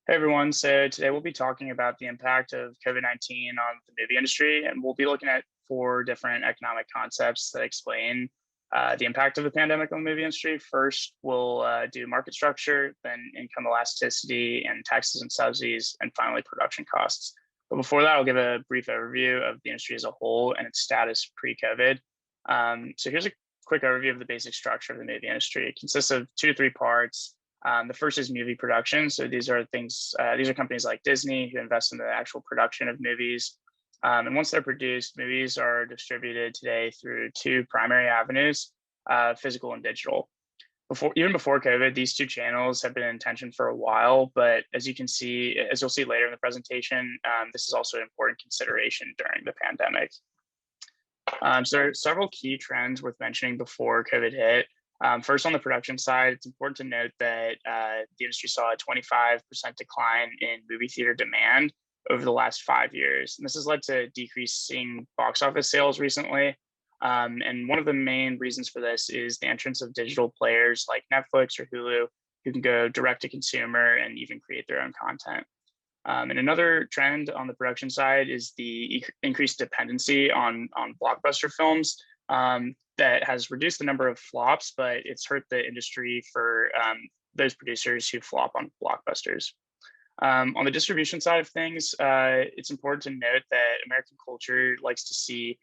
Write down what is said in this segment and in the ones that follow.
Hey everyone. So today we'll be talking about the impact of COVID-19 on the movie industry, and we'll be looking at four different economic concepts that explain the impact of the pandemic on the movie industry. First, we'll do market structure, then income elasticity and taxes and subsidies, and finally production costs. But before that, I'll give a brief overview of the industry as a whole and its status pre-COVID. So here's a quick overview of the basic structure of the movie industry. It consists of two to three parts. The first is movie production. So these are companies like Disney who invest in the actual production of movies. And once they're produced, movies are distributed today through two primary avenues, physical and digital. Even before COVID, these two channels have been in tension for a while, but as you'll see later in the presentation, this is also an important consideration during the pandemic. So there are several key trends worth mentioning before COVID hit. First, on the production side, it's important to note that the industry saw a 25% decline in movie theater demand over the last 5 years. And this has led to decreasing box office sales recently. And one of the main reasons for this is the entrance of digital players like Netflix or Hulu, who can go direct to consumer and even create their own content. And another trend on the production side is the increased dependency on blockbuster films. That has reduced the number of flops, but it's hurt the industry for those producers who flop on blockbusters. On the distribution side of things, it's important to note that American culture likes to see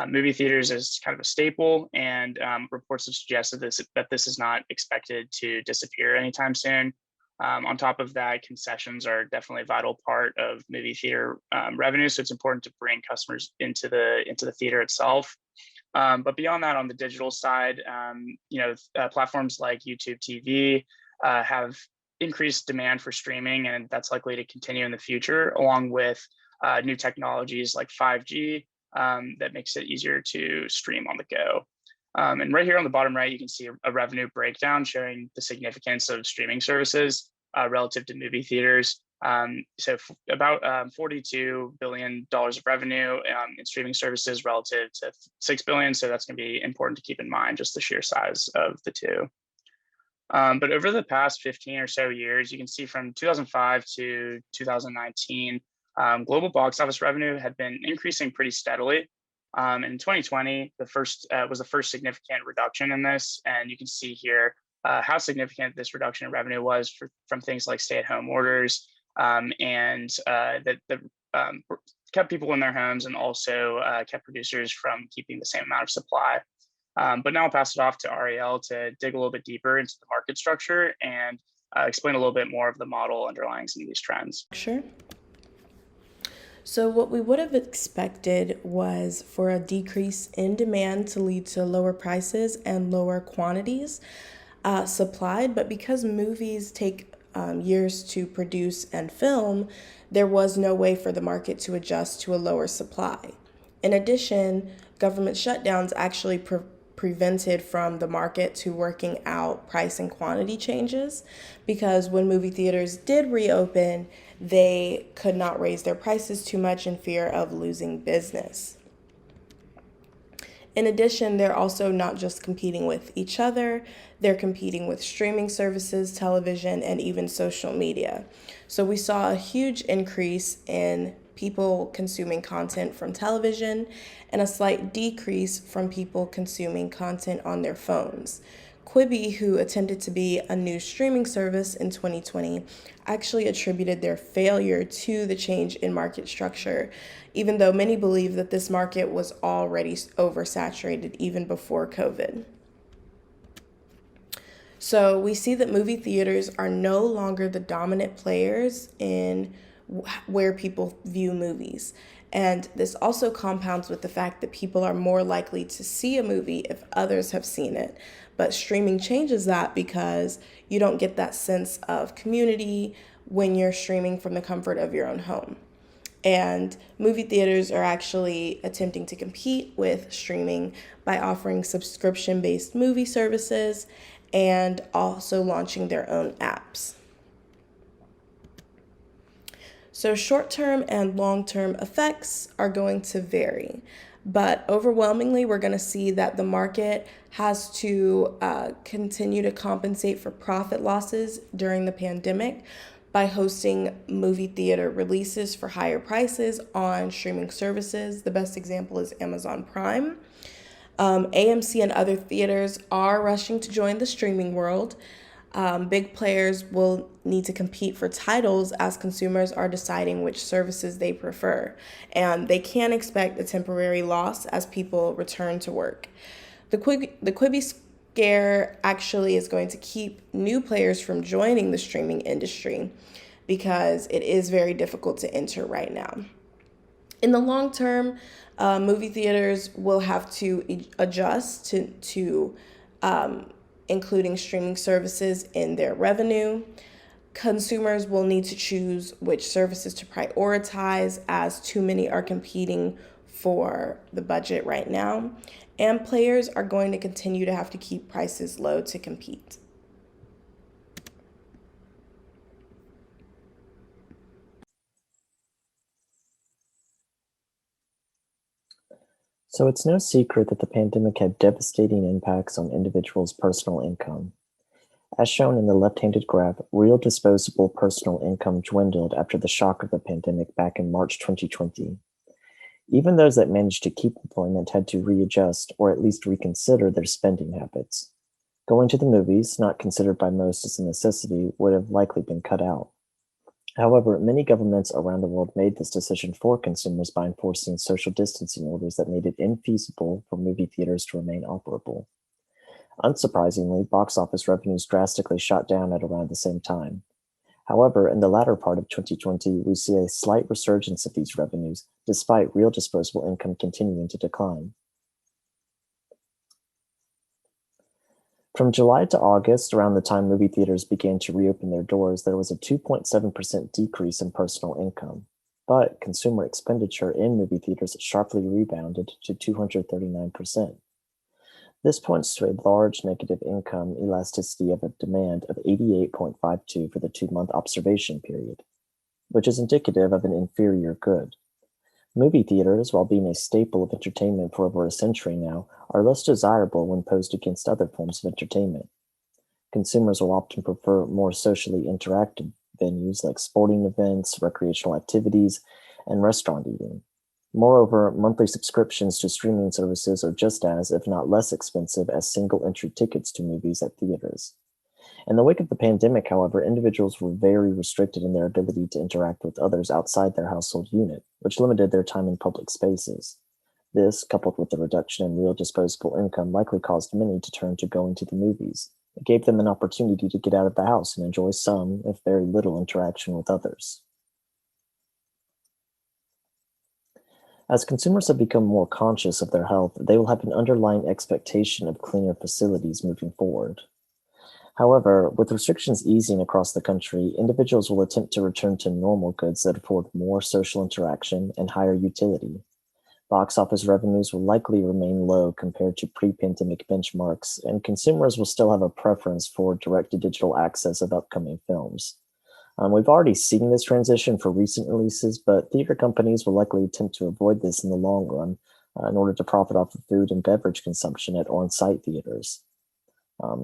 movie theaters as kind of a staple, and reports have suggested that this is not expected to disappear anytime soon. On top of that, concessions are definitely a vital part of movie theater revenue, so it's important to bring customers into the theater itself. But beyond that, on the digital side, platforms like YouTube TV have increased demand for streaming, and that's likely to continue in the future, along with new technologies like 5G that makes it easier to stream on the go. And right here on the bottom right, you can see a revenue breakdown showing the significance of streaming services relative to movie theaters. About $42 billion of revenue in streaming services relative to $6 billion. So that's going to be important to keep in mind, just the sheer size of the two. But over the past 15 or so years, you can see from 2005 to 2019, global box office revenue had been increasing pretty steadily. In 2020, was the first significant reduction in this, and you can see here how significant this reduction in revenue was from things like stay-at-home orders, and that kept people in their homes and also kept producers from keeping the same amount of supply. But now I'll pass it off to Ariel to dig a little bit deeper into the market structure and explain a little bit more of the model underlying some of these trends. Sure. So what we would have expected was for a decrease in demand to lead to lower prices and lower quantities supplied, but because movies take years to produce and film, there was no way for the market to adjust to a lower supply. In addition, government shutdowns actually prevented from the market to working out price and quantity changes, because when movie theaters did reopen, they could not raise their prices too much in fear of losing business. In addition, they're also not just competing with each other, they're competing with streaming services, television, and even social media. So we saw a huge increase in people consuming content from television and a slight decrease from people consuming content on their phones. Quibi, who attempted to be a new streaming service in 2020, actually attributed their failure to the change in market structure, even though many believe that this market was already oversaturated even before COVID. So we see that movie theaters are no longer the dominant players in where people view movies. And this also compounds with the fact that people are more likely to see a movie if others have seen it. But streaming changes that, because you don't get that sense of community when you're streaming from the comfort of your own home. And movie theaters are actually attempting to compete with streaming by offering subscription-based movie services and also launching their own apps. So short-term and long-term effects are going to vary, but overwhelmingly, we're going to see that the market has to continue to compensate for profit losses during the pandemic by hosting movie theater releases for higher prices on streaming services. The best example is Amazon Prime. AMC and other theaters are rushing to join the streaming world. Big players will need to compete for titles as consumers are deciding which services they prefer, and they can expect a temporary loss as people return to work. The Quibi scare actually is going to keep new players from joining the streaming industry because it is very difficult to enter right now. In the long term, movie theaters will have to adjust to including streaming services in their revenue. Consumers will need to choose which services to prioritize as too many are competing for the budget right now. And players are going to continue to have to keep prices low to compete. So it's no secret that the pandemic had devastating impacts on individuals' personal income. As shown in the left-handed graph, real disposable personal income dwindled after the shock of the pandemic back in March 2020. Even those that managed to keep employment had to readjust or at least reconsider their spending habits. Going to the movies, not considered by most as a necessity, would have likely been cut out. However, many governments around the world made this decision for consumers by enforcing social distancing orders that made it infeasible for movie theaters to remain operable. Unsurprisingly, box office revenues drastically shot down at around the same time. However, in the latter part of 2020, we see a slight resurgence of these revenues, despite real disposable income continuing to decline. From July to August, around the time movie theaters began to reopen their doors, there was a 2.7% decrease in personal income. But consumer expenditure in movie theaters sharply rebounded to 239%. This points to a large negative income elasticity of a demand of 88.52 for the 2-month observation period, which is indicative of an inferior good. Movie theaters, while being a staple of entertainment for over a century now, are less desirable when posed against other forms of entertainment. Consumers will often prefer more socially interactive venues like sporting events, recreational activities, and restaurant eating. Moreover, monthly subscriptions to streaming services are just as, if not less expensive, as single entry tickets to movies at theaters. In the wake of the pandemic, however, individuals were very restricted in their ability to interact with others outside their household unit, which limited their time in public spaces. This, coupled with the reduction in real disposable income, likely caused many to turn to going to the movies. It gave them an opportunity to get out of the house and enjoy some, if very little, interaction with others. As consumers have become more conscious of their health, they will have an underlying expectation of cleaner facilities moving forward. However, with restrictions easing across the country, individuals will attempt to return to normal goods that afford more social interaction and higher utility. Box office revenues will likely remain low compared to pre-pandemic benchmarks, and consumers will still have a preference for direct-to-digital access of upcoming films. We've already seen this transition for recent releases, but theater companies will likely attempt to avoid this in the long run in order to profit off of food and beverage consumption at on-site theaters.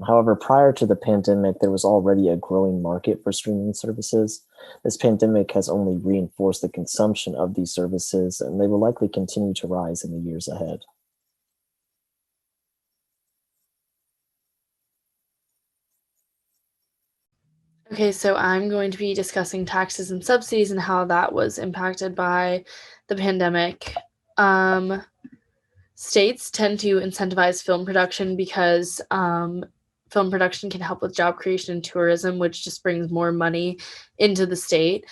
However, prior to the pandemic, there was already a growing market for streaming services. This pandemic has only reinforced the consumption of these services, and they will likely continue to rise in the years ahead. Okay, so I'm going to be discussing taxes and subsidies and how that was impacted by the pandemic. States tend to incentivize film production because film production can help with job creation and tourism, which just brings more money into the state.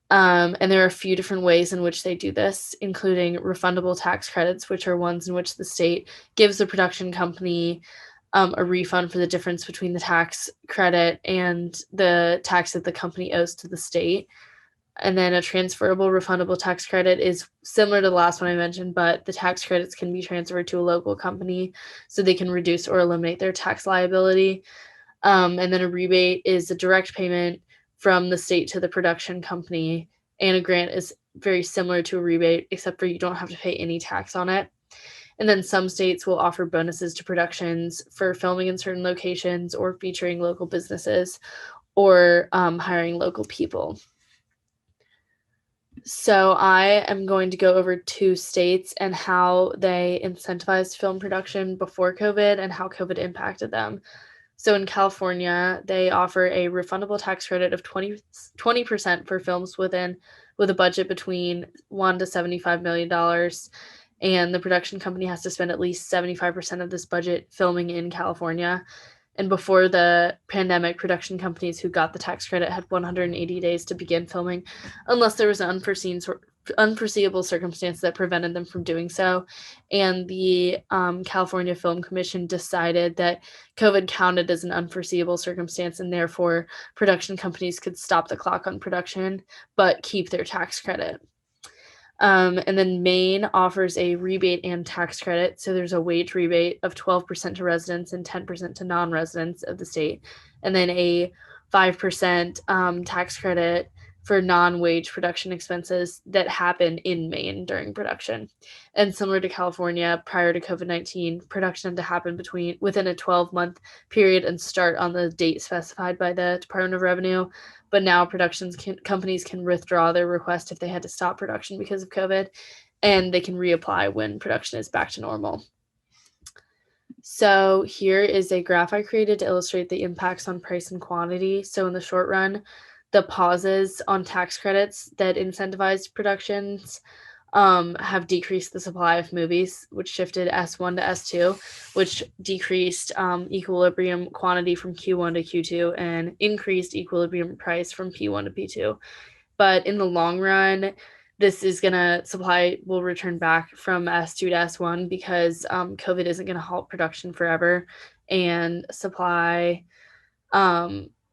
And there are a few different ways in which they do this, including refundable tax credits, which are ones in which the state gives the production company a refund for the difference between the tax credit and the tax that the company owes to the state. And then a transferable refundable tax credit is similar to the last one I mentioned, but the tax credits can be transferred to a local company so they can reduce or eliminate their tax liability. And then a rebate is a direct payment from the state to the production company. And a grant is very similar to a rebate, except for you don't have to pay any tax on it. And then some states will offer bonuses to productions for filming in certain locations or featuring local businesses, or hiring local people. So I am going to go over 2 states and how they incentivized film production before COVID and how COVID impacted them. So in California, they offer a refundable tax credit of 20% for films with a budget between $1 to $75 million. And the production company has to spend at least 75% of this budget filming in California. And before the pandemic, production companies who got the tax credit had 180 days to begin filming, unless there was an unforeseeable circumstance that prevented them from doing so. And the California Film Commission decided that COVID counted as an unforeseeable circumstance, and therefore production companies could stop the clock on production, but keep their tax credit. And then Maine offers a rebate and tax credit. So there's a wage rebate of 12% to residents and 10% to non-residents of the state. And then a 5% tax credit for non-wage production expenses that happen in Maine during production. And similar to California, prior to COVID-19, production had to happen within a 12-month period and start on the date specified by the Department of Revenue. But now companies can withdraw their request if they had to stop production because of COVID, and they can reapply when production is back to normal. So here is a graph I created to illustrate the impacts on price and quantity. So in the short run, the pauses on tax credits that incentivized productions have decreased the supply of movies, which shifted S1 to S2, which decreased equilibrium quantity from Q1 to Q2 and increased equilibrium price from P1 to P2. But in the long run, supply will return back from S2 to S1 because COVID isn't going to halt production forever, and supply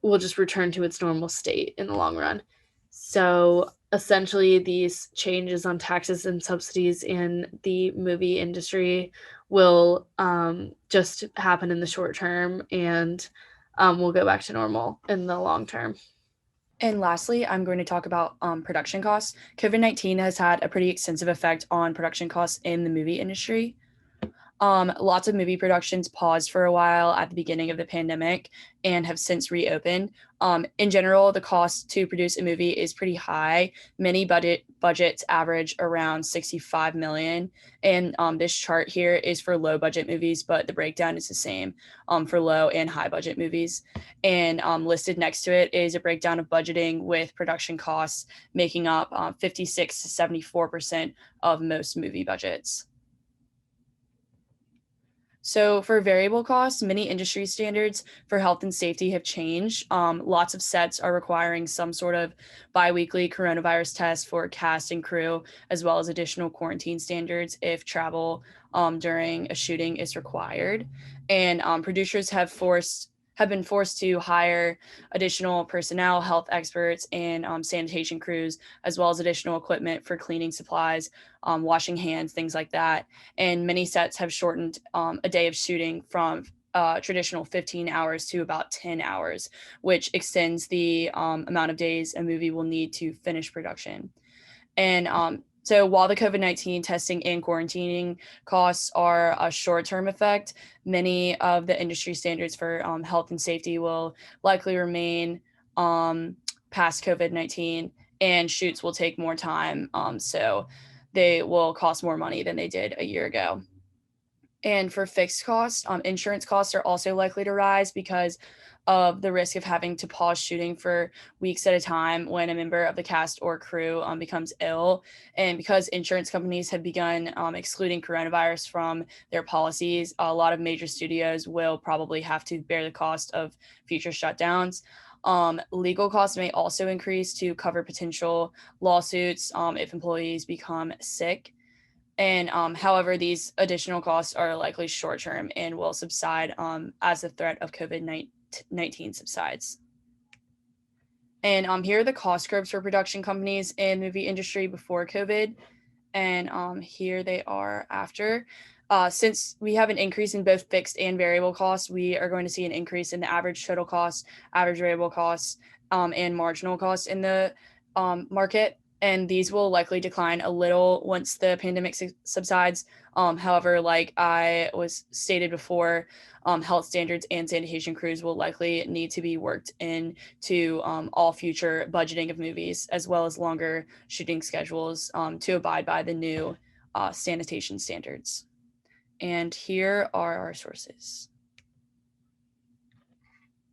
will just return to its normal state in the long run. So essentially, these changes on taxes and subsidies in the movie industry will just happen in the short term, and we'll go back to normal in the long term. And lastly, I'm going to talk about production costs. COVID-19 has had a pretty extensive effect on production costs in the movie industry. Lots of movie productions paused for a while at the beginning of the pandemic and have since reopened. In general, the cost to produce a movie is pretty high. Many budgets average around $65 million. And this chart here is for low budget movies, but the breakdown is the same for low and high budget movies. And listed next to it is a breakdown of budgeting with production costs making up 56 to 74% of most movie budgets. So for variable costs, many industry standards for health and safety have changed. Lots of sets are requiring some sort of biweekly coronavirus test for cast and crew, as well as additional quarantine standards if travel during a shooting is required. And producers have been forced to hire additional personnel, health experts, and sanitation crews, as well as additional equipment for cleaning supplies, washing hands, things like that. And many sets have shortened a day of shooting from traditional 15 hours to about 10 hours, which extends the amount of days a movie will need to finish production. And so while the COVID-19 testing and quarantining costs are a short-term effect, many of the industry standards for health and safety will likely remain past COVID-19, and shoots will take more time. So they will cost more money than they did a year ago. And for fixed costs, insurance costs are also likely to rise because of the risk of having to pause shooting for weeks at a time when a member of the cast or crew becomes ill. And because insurance companies have begun excluding coronavirus from their policies, a lot of major studios will probably have to bear the cost of future shutdowns. Legal costs may also increase to cover potential lawsuits if employees become sick. And however, these additional costs are likely short-term and will subside as the threat of COVID-19 subsides. And here are the cost curves for production companies in the movie industry before COVID. And here they are after. Since we have an increase in both fixed and variable costs, we are going to see an increase in the average total cost, average variable costs, and marginal costs in the market. and these will likely decline a little once the pandemic subsides. However, like I was stated before, health standards and sanitation crews will likely need to be worked into all future budgeting of movies, as well as longer shooting schedules to abide by the new sanitation standards. And here are our sources.